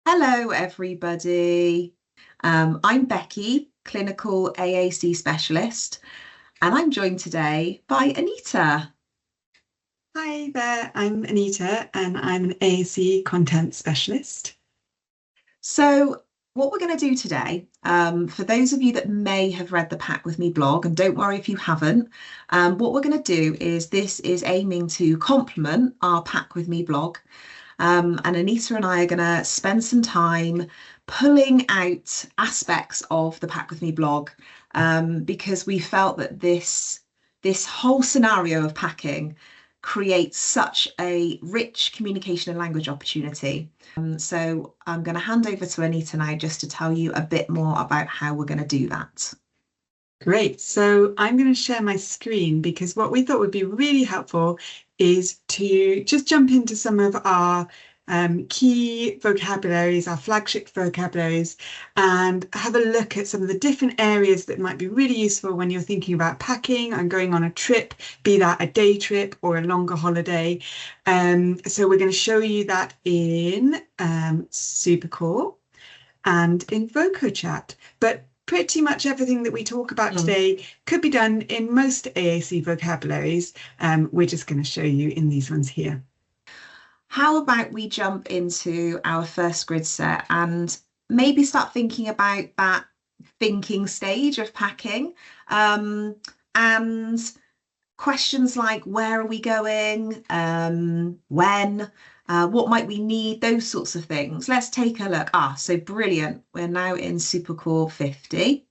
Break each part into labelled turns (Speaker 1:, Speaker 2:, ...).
Speaker 1: Hello, everybody. I'm Becky, Clinical AAC Specialist, and I'm joined today by Anita.
Speaker 2: Hi there, I'm Anita and I'm an AAC Content Specialist.
Speaker 1: So, what we're going to do today, for those of you that may have read the Pack With Me blog, and don't worry if you haven't, what we're going to do is this is aiming to complement our Pack With Me blog. And Anita and I are going to spend some time pulling out aspects of the Pack With Me blog because we felt that this whole scenario of packing creates such a rich communication and language opportunity. So I'm going to hand over to Anita now just to tell you a bit more about how we're going to do that.
Speaker 2: Great, so I'm going to share my screen because what we thought would be really helpful is to just jump into some of our key vocabularies, our flagship vocabularies, and have a look at some of the different areas that might be really useful when you're thinking about packing and going on a trip, be that a day trip or a longer holiday. So we're going to show you that in Supercore and in VocoChat. But pretty much everything that we talk about today could be done in most AAC vocabularies. We're just going to show you in these ones here.
Speaker 1: How about we jump into our first grid set and maybe start thinking about that thinking stage of packing, and questions like where are we going, when, what might we need, those sorts of things. Let's take a look. So brilliant. We're now in Supercore 50.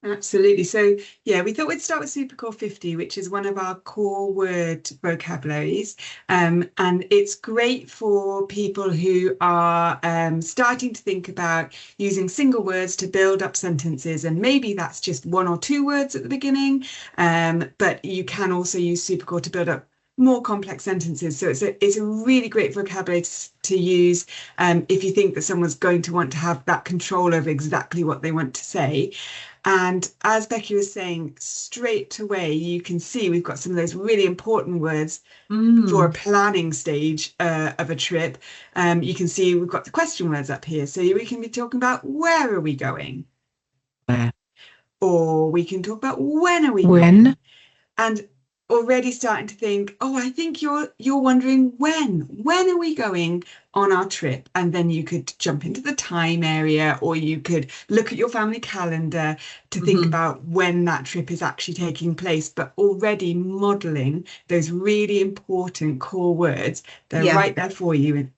Speaker 2: Absolutely. So yeah, we thought we'd start with Supercore 50, which is one of our core word vocabularies. And it's great for people who are starting to think about using single words to build up sentences. And maybe that's just one or two words at the beginning. But you can also use Supercore to build up more complex sentences. So it's a really great vocabulary to use if you think that someone's going to want to have that control over exactly what they want to say. And as Becky was saying, straight away, you can see we've got some of those really important words for a planning stage of a trip. You can see we've got the question words up here. So we can be talking about where are we going? Where? Or we can talk about when are we going? And already starting to think, I think you're wondering when are we going on our trip? And then you could jump into the time area, or you could look at your family calendar to think about when that trip is actually taking place, but already modeling those really important core words. They're right there for you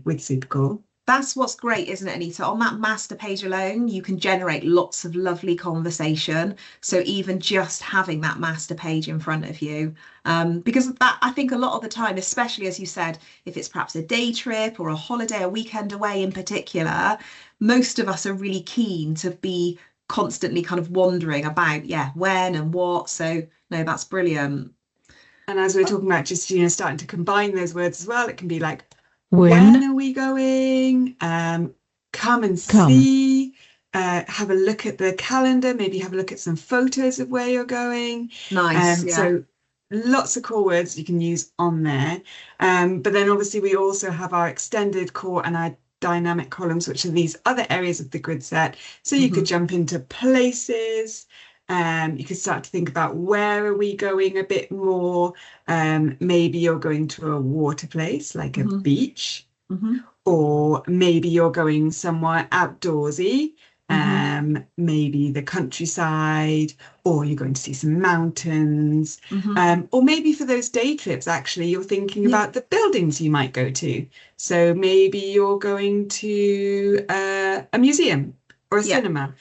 Speaker 2: with Supercore.
Speaker 1: That's what's great, isn't it, Anita? On that master page alone, you can generate lots of lovely conversation. So even just having that master page in front of you, because that, I think a lot of the time, especially as you said, if it's perhaps a day trip or a holiday, a weekend away in particular, most of us are really keen to be constantly kind of wondering about, when and what. So no, that's brilliant.
Speaker 2: And as we're talking about just, starting to combine those words as well, it can be like, when are we going? Come and see. Have a look at the calendar. Maybe have a look at some photos of where you're going.
Speaker 1: Nice.
Speaker 2: So lots of core words you can use on there. But then obviously we also have our extended core and our dynamic columns, which are these other areas of the grid set. So you could jump into places. You could start to think about where are we going a bit more. Maybe you're going to a water place like a beach, or maybe you're going somewhere outdoorsy, maybe the countryside, or you're going to see some mountains, or maybe for those day trips, actually, you're thinking about the buildings you might go to. So maybe you're going to a museum or a cinema.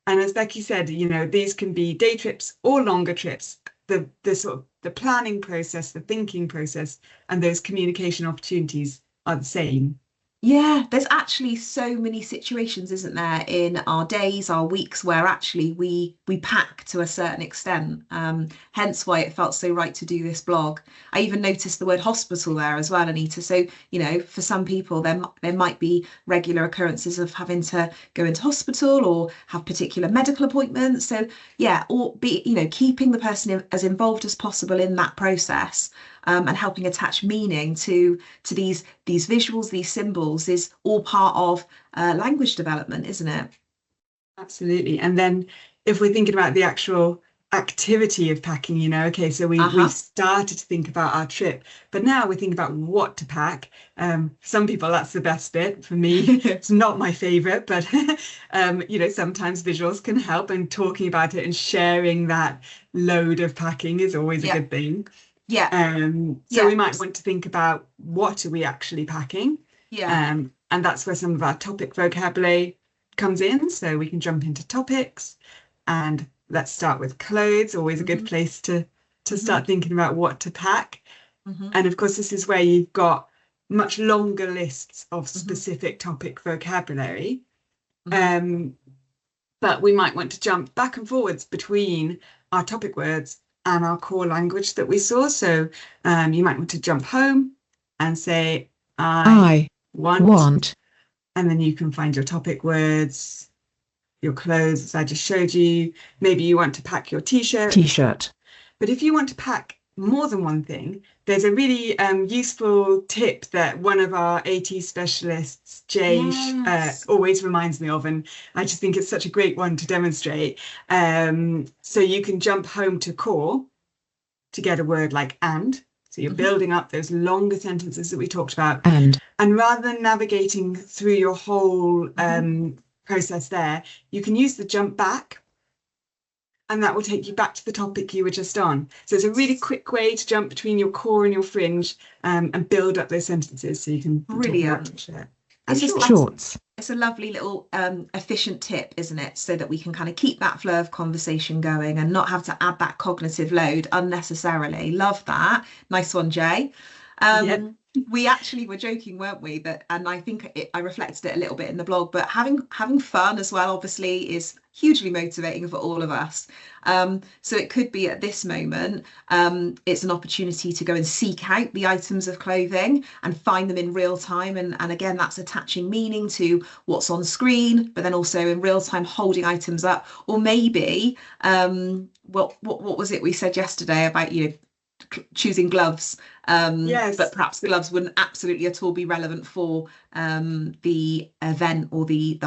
Speaker 2: And as Becky said, these can be day trips or longer trips. The sort of the planning process, the thinking process, and those communication opportunities are the same.
Speaker 1: Yeah, there's actually so many situations, isn't there, in our days, our weeks, where actually we pack to a certain extent. Hence why it felt so right to do this blog. I even noticed the word hospital there as well, Anita. So, for some people, there might be regular occurrences of having to go into hospital or have particular medical appointments. So, or be, keeping the person as involved as possible in that process. and helping attach meaning to these visuals, these symbols is all part of language development, isn't it?
Speaker 2: Absolutely. And then if we're thinking about the actual activity of packing, you know, okay, so we've started to think about our trip, but now we think about what to pack. Some people, that's the best bit. For me, it's not my favorite, but you know, sometimes visuals can help, and talking about it and sharing that load of packing is always a good thing. So we might want to think about, what are we actually packing? And that's where some of our topic vocabulary comes in. So we can jump into topics, and let's start with clothes. Always a good place to start thinking about what to pack. And of course, this is where you've got much longer lists of specific topic vocabulary. But we might want to jump back and forwards between our topic words and our core language that we saw. So you might want to jump home and say, I want, and then you can find your topic words, your clothes, as I just showed you. Maybe you want to pack your t-shirt. But if you want to pack more than one thing, there's a really useful tip that one of our AT specialists, Jay, always reminds me of, and I just think it's such a great one to demonstrate. So you can jump home to core to get a word like and. So you're building up those longer sentences that we talked about. And rather than navigating through your whole process there, you can use the jump back, and that will take you back to the topic you were just on. So it's a really quick way to jump between your core and your fringe, and build up those sentences so you can
Speaker 1: brilliant.
Speaker 2: And
Speaker 1: shorts. It's a lovely little efficient tip, isn't it? So that we can kind of keep that flow of conversation going and not have to add that cognitive load unnecessarily. Love that. Nice one, Jay. We actually were joking, weren't we? That, and I think I reflected it a little bit in the blog, but having fun as well, obviously, is hugely motivating for all of us. So it could be at this moment, it's an opportunity to go and seek out the items of clothing and find them in real time. And again, that's attaching meaning to what's on screen, but then also in real time holding items up. Or maybe, what was it we said yesterday about, you know, choosing gloves, but perhaps gloves wouldn't absolutely at all be relevant for the event or the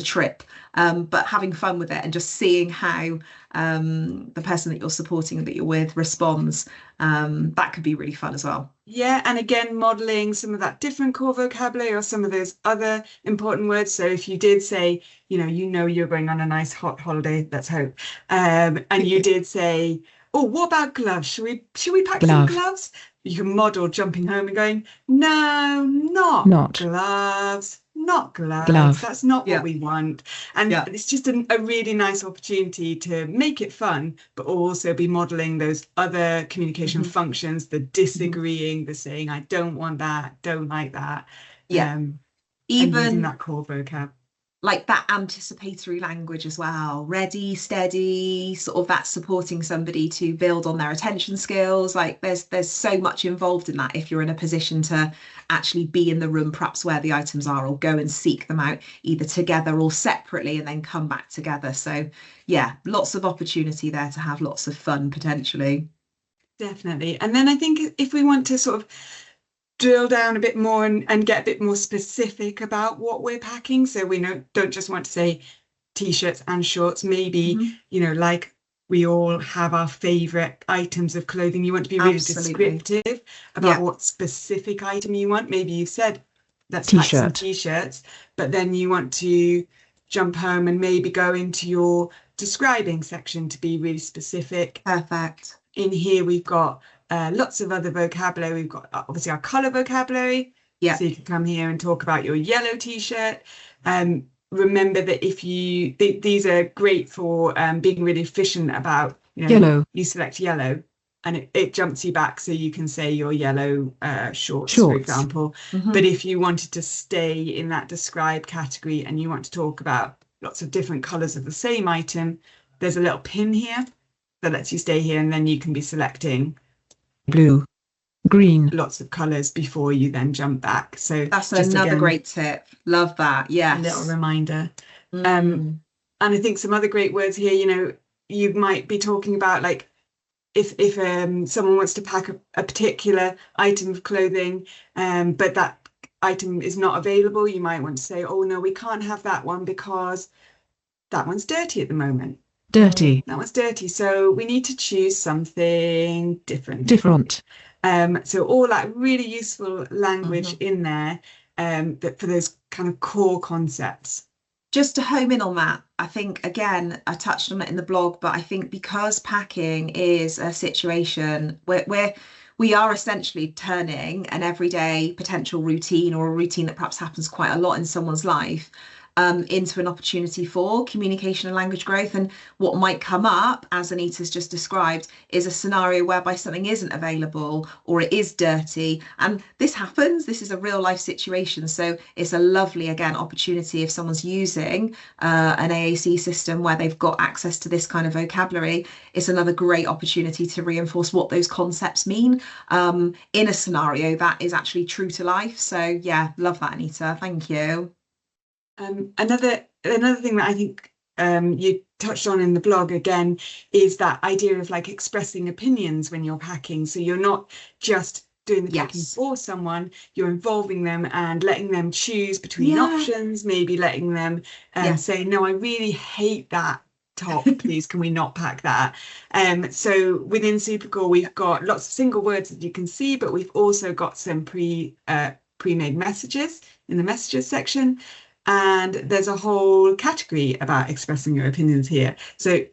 Speaker 1: trip, but having fun with it and just seeing how the person that you're supporting and that you're with responds, that could be really fun as well.
Speaker 2: And again, modeling some of that different core vocabulary or some of those other important words. So if you did say, you know you're going on a nice hot holiday, let's hope, and you did say, oh, what about gloves? Should we pack some gloves? You can model jumping home and going, no, not gloves, not gloves. That's not what we want. And it's just a really nice opportunity to make it fun, but also be modeling those other communication functions, the disagreeing, the saying, I don't want that, don't like that. Even using that core vocab.
Speaker 1: Like that anticipatory language as well, ready, steady, sort of that supporting somebody to build on their attention skills. Like there's so much involved in that if you're in a position to actually be in the room, perhaps where the items are, or go and seek them out either together or separately and then come back together. So yeah, lots of opportunity there to have lots of fun potentially.
Speaker 2: Definitely. And then I think if we want to sort of drill down a bit more and get a bit more specific about what we're packing, so we don't just want to say t-shirts and shorts. Maybe like we all have our favorite items of clothing. You want to be really descriptive about what specific item you want. Maybe you said let's pack some t-shirts, but then you want to jump home and maybe go into your describing section to be really specific.
Speaker 1: Perfect.
Speaker 2: In here we've got lots of other vocabulary. We've got obviously our colour vocabulary. So you can come here and talk about your yellow t-shirt. Remember that these are great for being really efficient about,
Speaker 1: yellow.
Speaker 2: You select yellow and it jumps you back, so you can say your yellow shorts, for example. But if you wanted to stay in that describe category and you want to talk about lots of different colours of the same item, there's a little pin here that lets you stay here, and then you can be selecting
Speaker 1: blue, green,
Speaker 2: lots of colours before you then jump back. So
Speaker 1: that's another great tip. Love that. Yes,
Speaker 2: a little reminder. And I think some other great words here, you might be talking about like if someone wants to pack a particular item of clothing, but that item is not available, you might want to say, oh no, we can't have that one because that one's dirty at the moment.
Speaker 3: Dirty.
Speaker 2: That one's dirty. So we need to choose something different. So all that really useful language in there, that for those kind of core concepts.
Speaker 1: Just to home in on that, I think, again, I touched on it in the blog, but I think because packing is a situation where we are essentially turning an everyday potential routine, or a routine that perhaps happens quite a lot in someone's life, into an opportunity for communication and language growth. And what might come up, as Anita's just described, is a scenario whereby something isn't available or it is dirty. And this happens. This is a real life situation. So it's a lovely, again, opportunity if someone's using an AAC system where they've got access to this kind of vocabulary. It's another great opportunity to reinforce what those concepts mean in a scenario that is actually true to life. So yeah, love that, Anita. Thank you.
Speaker 2: Another thing that I think you touched on in the blog again is that idea of like expressing opinions when you're packing. So you're not just doing the packing for someone, you're involving them and letting them choose between options, maybe letting them say, no, I really hate that top, please can we not pack that? So within Supercore we've got lots of single words that you can see, but we've also got some pre-made messages in the messages section. And there's a whole category about expressing your opinions here. So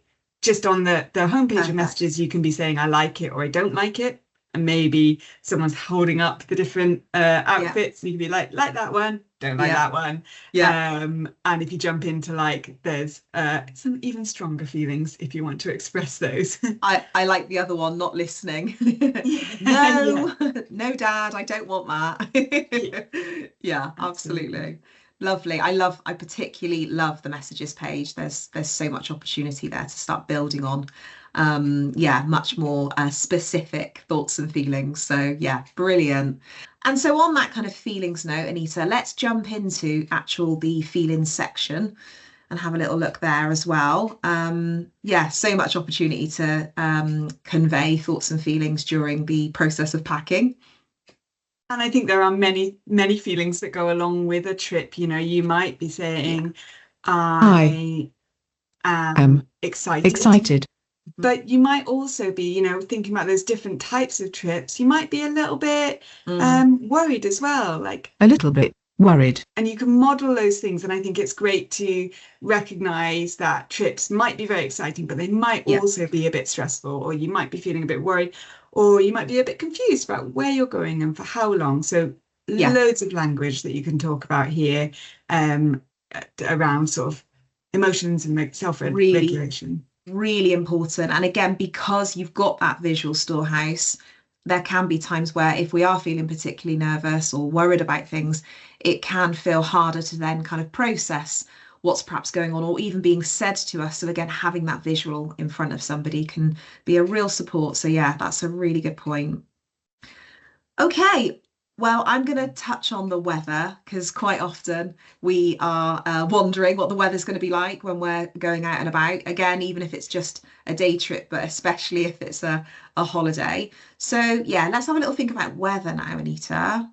Speaker 2: just on the homepage of messages, you can be saying, I like it or I don't like it. And maybe someone's holding up the different outfits. And you can be like that one, don't like that one. And if you jump into like, there's some even stronger feelings if you want to express those.
Speaker 1: I like the other one, not listening. No, no, Dad, I don't want that. Yeah, absolutely. Lovely. I particularly love the messages page. There's so much opportunity there to start building on. Much more specific thoughts and feelings. So yeah, brilliant. And so on that kind of feelings note, Anita, let's jump into the feelings section and have a little look there as well. So much opportunity to convey thoughts and feelings during the process of packing.
Speaker 2: And I think there are many, many feelings that go along with a trip. You know, you might be saying, I am excited. But you might also be, you know, thinking about those different types of trips. You might be a little bit worried as well. Like
Speaker 3: a little bit worried.
Speaker 2: And you can model those things. And I think it's great to recognize that trips might be very exciting, but they might also be a bit stressful, or you might be feeling a bit worried, or you might be a bit confused about where you're going and for how long. So loads of language that you can talk about here around sort of emotions and self-regulation.
Speaker 1: Really important. And again, because you've got that visual storehouse, there can be times where if we are feeling particularly nervous or worried about things, it can feel harder to then kind of process what's perhaps going on or even being said to us. So again, having that visual in front of somebody can be a real support. So yeah, that's a really good point. Okay, well, I'm going to touch on the weather because quite often we are wondering what the weather's going to be like when we're going out and about. Again, even if it's just a day trip, but especially if it's a holiday. So yeah, let's have a little think about weather now, Anita.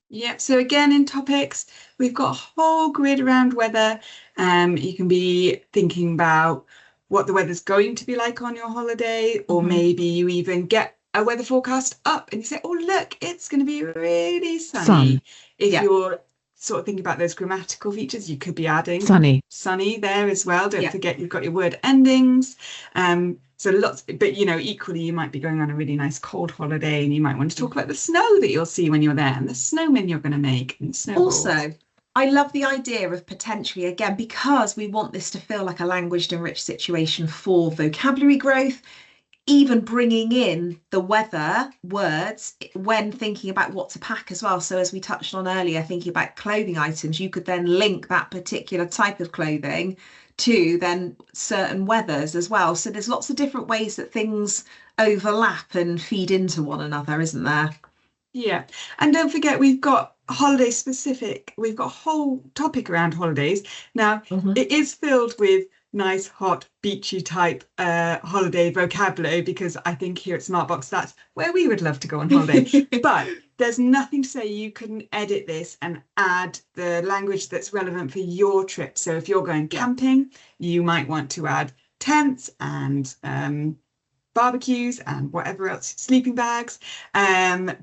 Speaker 2: Yep, so again in topics, we've got a whole grid around weather. You can be thinking about what the weather's going to be like on your holiday, or maybe you even get a weather forecast up and you say, oh, look, it's going to be really sunny. If you're sort of thinking about those grammatical features, you could be adding sunny there as well. Don't forget you've got your word endings. So lots, but you know, equally you might be going on a really nice cold holiday and you might want to talk about the snow that you'll see when you're there and the snowmen you're going to make and snowballs.
Speaker 1: Also, I love the idea of potentially, again, because we want this to feel like a language enriched situation for vocabulary growth, even bringing in the weather words when thinking about what to pack as well. So as we touched on earlier, thinking about clothing items, you could then link that particular type of clothing to then certain weathers as well. So there's lots of different ways that things overlap and feed into one another, isn't there?
Speaker 2: Yeah, and don't forget we've got holiday specific, we've got a whole topic around holidays. Now it is filled with nice, hot, beachy type holiday vocabulary, because I think here at Smartbox, that's where we would love to go on holiday. But there's nothing to say you couldn't edit this and add the language that's relevant for your trip. So if you're going camping, you might want to add tents and barbecues and whatever else, sleeping bags. And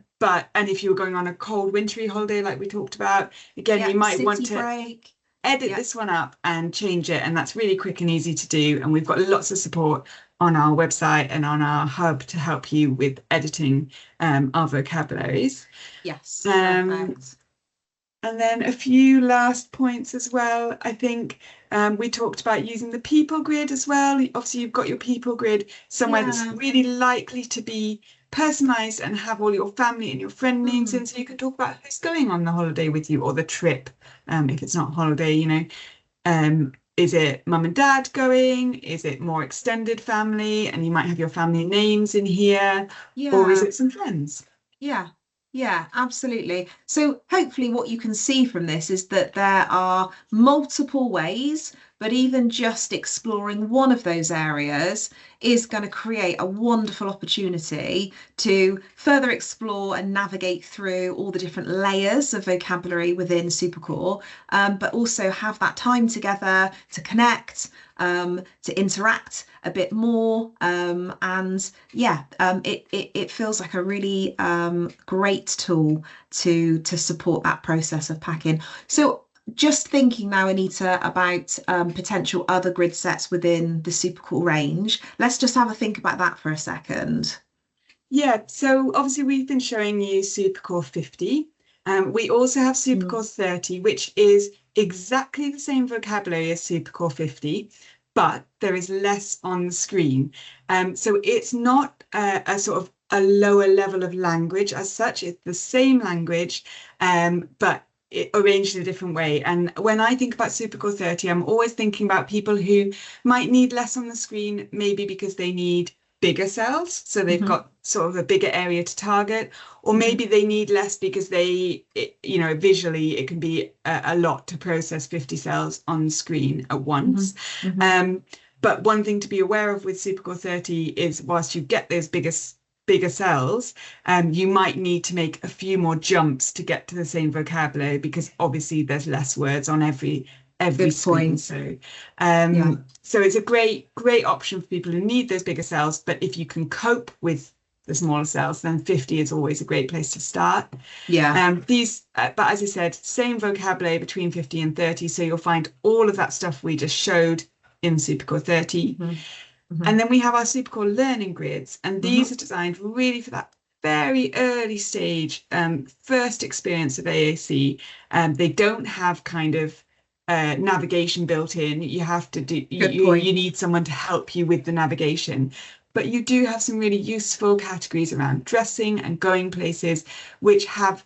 Speaker 2: if you were going on a cold, wintry holiday, like we talked about, again, you might want to edit this one up and change it. And that's really quick and easy to do. And we've got lots of support on our website and on our hub to help you with editing our vocabularies.
Speaker 1: Yes.
Speaker 2: And then a few last points as well. I think we talked about using the people grid as well. Obviously, you've got your people grid somewhere that's really likely to be personalized and have all your family and your friend names in, so you can talk about who's going on the holiday with you, or the trip. If it's not holiday, you know, is it mum and dad going? Is it more extended family? And you might have your family names in here. Or is it some friends?
Speaker 1: Yeah, absolutely. So hopefully what you can see from this is that there are multiple ways, but even just exploring one of those areas is going to create a wonderful opportunity to further explore and navigate through all the different layers of vocabulary within Supercore, but also have that time together to connect, to interact a bit more, it feels like a really great tool to support that process of packing. So just thinking now, Anita, about potential other grid sets within the Supercore range, let's just have a think about that for a second.
Speaker 2: Yeah, so obviously we've been showing you Supercore 50. We also have Supercore 30, which is exactly the same vocabulary as Supercore 50, but there is less on the screen. So it's not a sort of a lower level of language as such. It's the same language, but arranged in a different way. And when I think about Supercore 30, I'm always thinking about people who might need less on the screen, maybe because they need bigger cells, so they've got sort of a bigger area to target, or maybe they need less because visually it can be a lot to process 50 cells on screen at once. But one thing to be aware of with Supercore 30 is, whilst you get those bigger cells, you might need to make a few more jumps to get to the same vocabulary, because obviously there's less words on every screen. So so it's a great option for people who need those bigger cells, but if you can cope with the smaller cells, then 50 is always a great place to start. But as I said, same vocabulary between 50 and 30, so you'll find all of that stuff we just showed in Supercore 30. And then we have our Supercore learning grids, and these are designed really for that very early stage, first experience of AAC. They don't have kind of navigation built in. You have to do, you need someone to help you with the navigation. But you do have some really useful categories around dressing and going places, which have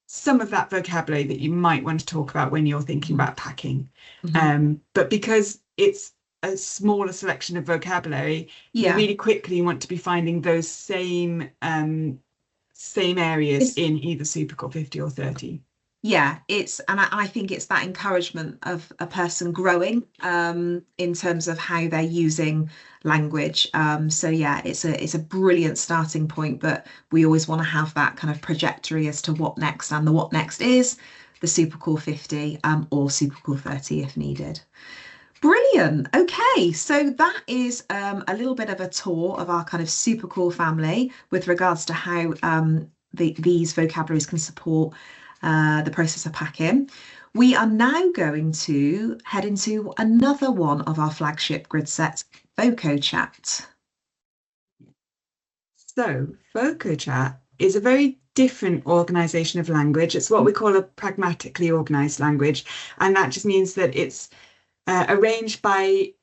Speaker 2: some of that vocabulary that you might want to talk about when you're thinking about packing. But because it's a smaller selection of vocabulary, you really quickly want to be finding those same areas in either Supercore 50 or 30.
Speaker 1: Yeah, I think it's that encouragement of a person growing in terms of how they're using language. So yeah, it's a brilliant starting point, but we always want to have that kind of trajectory as to what next, and the what next is the Supercore 50 or Supercore 30 if needed. Brilliant. Okay, so that is a little bit of a tour of our kind of Supercore family with regards to how these vocabularies can support the process of packing. We are now going to head into another one of our flagship grid sets, VocoChat.
Speaker 2: So VocoChat is a very different organisation of language. It's what we call a pragmatically organised language, and that just means that it's arranged based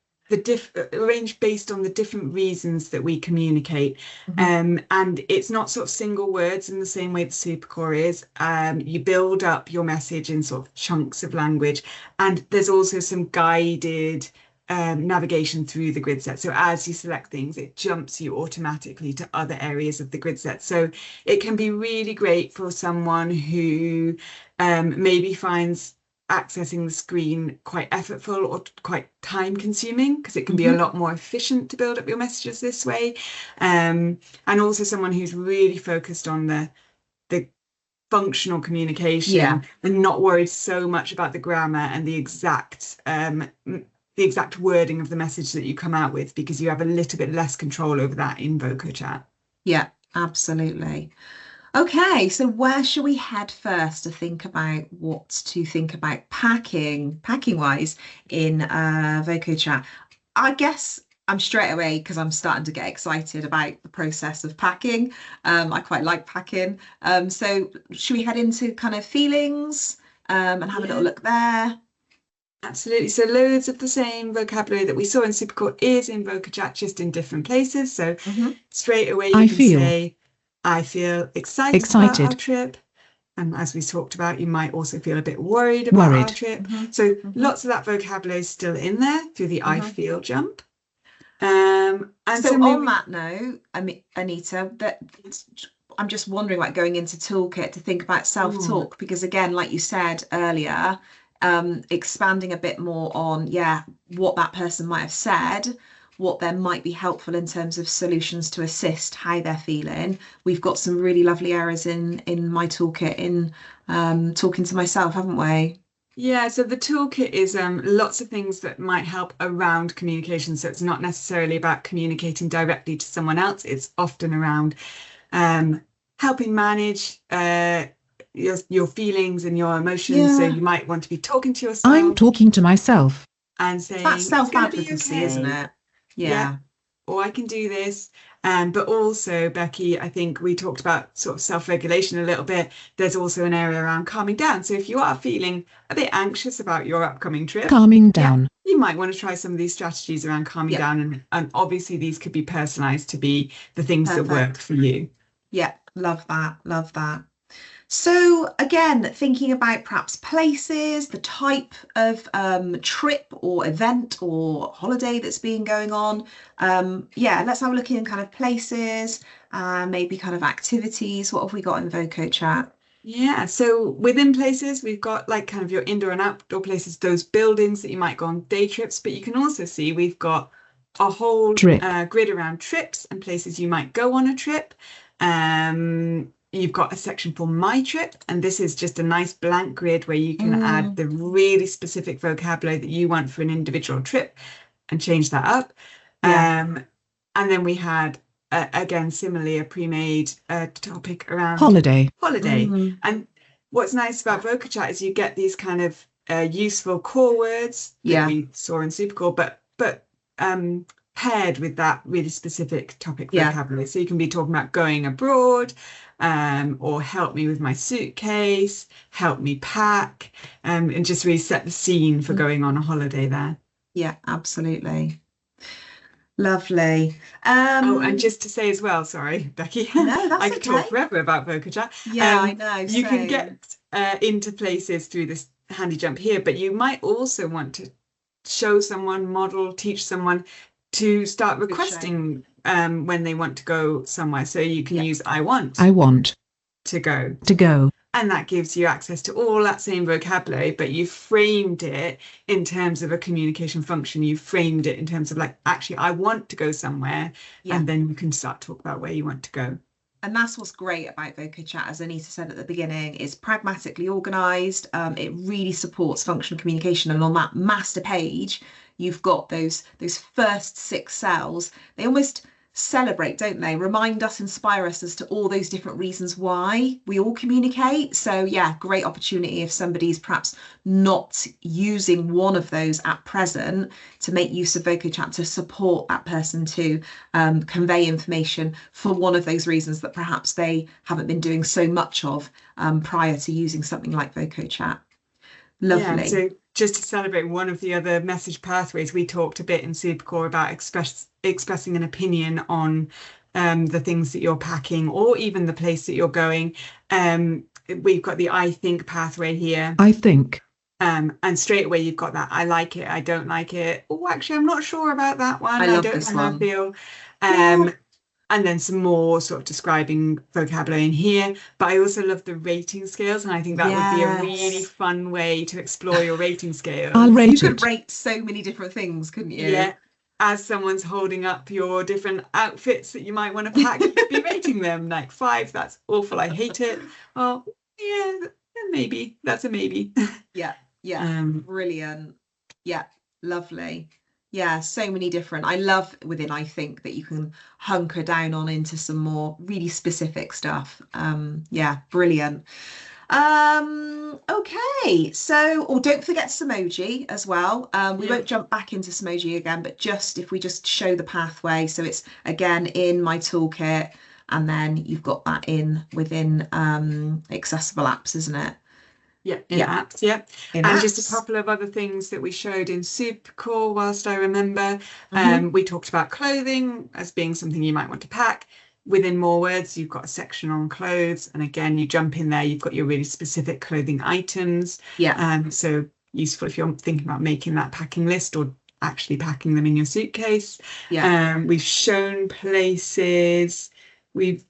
Speaker 2: on the different reasons that we communicate. And it's not sort of single words in the same way the Supercore is. You build up your message in sort of chunks of language, and there's also some guided navigation through the grid set. So as you select things, it jumps you automatically to other areas of the grid set. So it can be really great for someone who maybe finds accessing the screen quite effortful or quite time consuming, because it can be a lot more efficient to build up your messages this way. And also someone who's really focused on the functional communication and not worried so much about the grammar and the exact wording of the message that you come out with, because you have a little bit less control over that in VocoChat.
Speaker 1: Yeah, absolutely. Okay, so where shall we head first to think about what to think about packing wise in VocoChat? I guess I'm straight away, because I'm starting to get excited about the process of packing. I quite like packing. So should we head into kind of feelings and have a little look there?
Speaker 2: Absolutely. So loads of the same vocabulary that we saw in Supercore is in VocaChat, just in different places. So straight away you can say, I feel excited about our trip. And as we talked about, you might also feel a bit worried about our trip. So lots of that vocabulary is still in there through the I feel jump. And
Speaker 1: so on that note, Anita, that I'm just wondering about going into toolkit to think about self-talk, because again, like you said earlier, expanding a bit more on what that person might have said, what there might be helpful in terms of solutions to assist how they're feeling. We've got some really lovely areas in my toolkit in talking to myself, haven't we?
Speaker 2: Yeah, so the toolkit is lots of things that might help around communication. So it's not necessarily about communicating directly to someone else. It's often around helping manage your feelings and your emotions. So you might want to be talking to yourself.
Speaker 3: I'm talking to myself.
Speaker 2: And saying,
Speaker 1: that's self-advocacy, isn't it? Yeah.
Speaker 2: Or I can do this. But also, Becky, I think we talked about sort of self-regulation a little bit. There's also an area around calming down. So if you are feeling a bit anxious about your upcoming trip,
Speaker 3: calming down,
Speaker 2: you might want to try some of these strategies around calming down. And obviously these could be personalized to be the things that work for you.
Speaker 1: Yeah, love that. Love that. So again, thinking about perhaps places, the type of trip or event or holiday that's been going on. Let's have a look in kind of places, maybe kind of activities. What have we got in VocoChat?
Speaker 2: Yeah, so within places, we've got like kind of your indoor and outdoor places, those buildings that you might go on day trips, but you can also see we've got a whole grid around trips and places you might go on a trip. You've got a section for My Trip, and this is just a nice blank grid where you can add the really specific vocabulary that you want for an individual trip and change that up. And then we had, again, similarly, a pre-made topic around holiday. And what's nice about VocaChat is you get these kind of useful core words that we saw in Supercore, but paired with that really specific topic vocabulary. So you can be talking about going abroad, or help me with my suitcase, help me pack, and just really set the scene for going on a holiday there.
Speaker 1: Yeah, absolutely. Lovely.
Speaker 2: And just to say as well, sorry, Becky,
Speaker 1: no, that's
Speaker 2: I could talk forever about VocaChat.
Speaker 1: Yeah, I know.
Speaker 2: You can get into places through this handy jump here, but you might also want to show someone, model, teach someone to start requesting when they want to go somewhere. So you can use I want to go. And that gives you access to all that same vocabulary, but you framed it in terms of a communication function. You framed it in terms of like, actually, I want to go somewhere. And then you can start to talk about where you want to go.
Speaker 1: And that's what's great about VocaChat, as Anita said at the beginning, is pragmatically organised. It really supports functional communication. And on that master page, you've got those first 6 cells. They almost celebrate, don't they? Remind us, inspire us as to all those different reasons why we all communicate. So yeah, great opportunity if somebody's perhaps not using one of those at present, to make use of VocaChat to support that person to convey information for one of those reasons that perhaps they haven't been doing so much of prior to using something like VocaChat. Lovely.
Speaker 2: Yeah, so just to celebrate one of the other message pathways, we talked a bit in Supercore about expressing an opinion on the things that you're packing, or even the place that you're going. We've got the I think pathway here.
Speaker 3: I think.
Speaker 2: And straight away you've got that I like it, I don't like it. Oh, actually, I'm not sure about that one.
Speaker 1: I love this
Speaker 2: know how
Speaker 1: one.
Speaker 2: I feel. And then some more sort of describing vocabulary in here. But I also love the rating scales, and I think that would be a really
Speaker 1: Yes.
Speaker 2: fun way to explore your rating scales.
Speaker 3: I'll
Speaker 1: You
Speaker 3: rate
Speaker 1: could
Speaker 3: it.
Speaker 1: rate so many different things, couldn't you?
Speaker 2: Yeah. As someone's holding up your different outfits that you might want to pack, you could be rating them like 5, that's awful, I hate it. Oh, yeah, maybe. That's a maybe.
Speaker 1: Yeah, yeah, brilliant. Yeah, lovely. Yeah, so many different. I love within I think that you can hunker down on into some more really specific stuff. Yeah, brilliant. Okay, so don't forget Smoji as well. We
Speaker 2: Yeah.
Speaker 1: won't jump back into Smoji again, but just if we just show the pathway, so it's again in my toolkit, and then you've got that in within accessible apps, isn't it?
Speaker 2: Yeah, in apps, yeah.
Speaker 1: In
Speaker 2: And
Speaker 1: apps.
Speaker 2: just a couple of other things that we showed in Supercore whilst I remember.
Speaker 1: Mhm.
Speaker 2: We talked about clothing as being something you might want to pack. Within More Words, you've got a section on clothes. And again, you jump in there, you've got your really specific clothing items.
Speaker 1: Yeah.
Speaker 2: So useful if you're thinking about making that packing list or actually packing them in your suitcase.
Speaker 1: Yeah.
Speaker 2: We've shown places.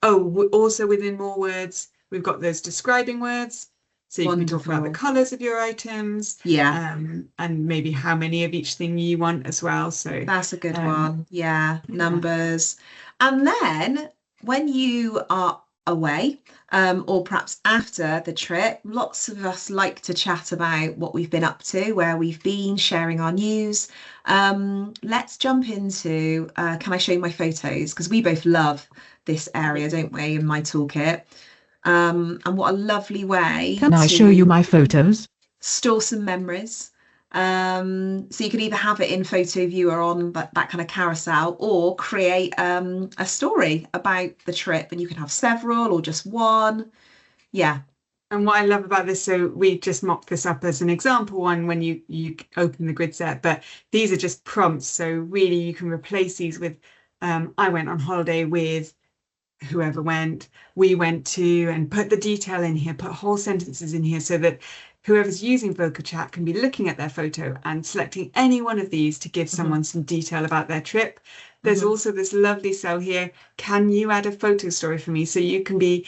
Speaker 2: Also within More Words, we've got those describing words. So you can talk about the
Speaker 1: Wonderful.
Speaker 2: colours of your items,
Speaker 1: Yeah,
Speaker 2: and maybe how many of each thing you want as well. So
Speaker 1: that's a good one. Yeah, numbers. And then when you are away, or perhaps after the trip, lots of us like to chat about what we've been up to, where we've been, sharing our news. Let's jump into, can I show you my photos? Because we both love this area, don't we, in my toolkit. And what a lovely way
Speaker 3: Can I
Speaker 1: to
Speaker 3: show you my photos?
Speaker 1: store some memories. So you can either have it in photo viewer on that kind of carousel, or create a story about the trip, and you can have several or just one. Yeah.
Speaker 2: And what I love about this, so we just mocked this up as an example one when you open the grid set, but these are just prompts. So really you can replace these with, I went on holiday with whoever went, we went to, and put the detail in here, put whole sentences in here so that whoever's using VocaChat can be looking at their photo and selecting any one of these to give someone some detail about their trip. There's also this lovely cell here, can you add a photo story for me? So you can be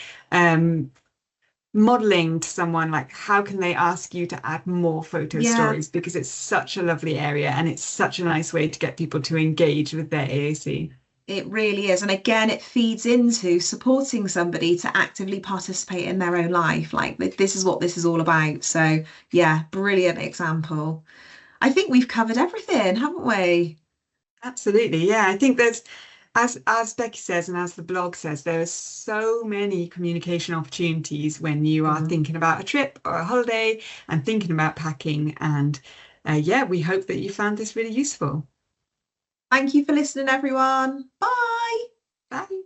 Speaker 2: modeling to someone, like how can they ask you to add more photo stories, because it's such a lovely area and it's such a nice way to get people to engage with their AAC.
Speaker 1: It really is. And again, it feeds into supporting somebody to actively participate in their own life. Like this is what this is all about. So yeah, brilliant example. I think we've covered everything, haven't we?
Speaker 2: Absolutely. Yeah, I think there's, as Becky says, and as the blog says, there are so many communication opportunities when you are thinking about a trip or a holiday and thinking about packing. And yeah, we hope that you found this really useful.
Speaker 1: Thank you for listening, everyone. Bye.
Speaker 2: Bye.